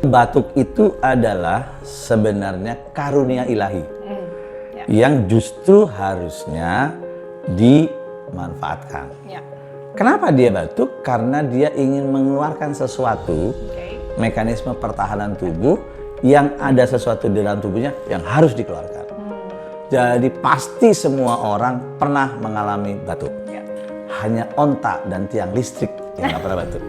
batuk itu adalah sebenarnya karunia ilahi yang justru harusnya dimanfaatkan. Kenapa dia batuk? Karena dia ingin mengeluarkan sesuatu, mekanisme pertahanan tubuh, yang ada sesuatu di dalam tubuhnya yang harus dikeluarkan. Jadi pasti semua orang pernah mengalami batuk. Hanya onta dan tiang listrik yang nggak pernah batuk.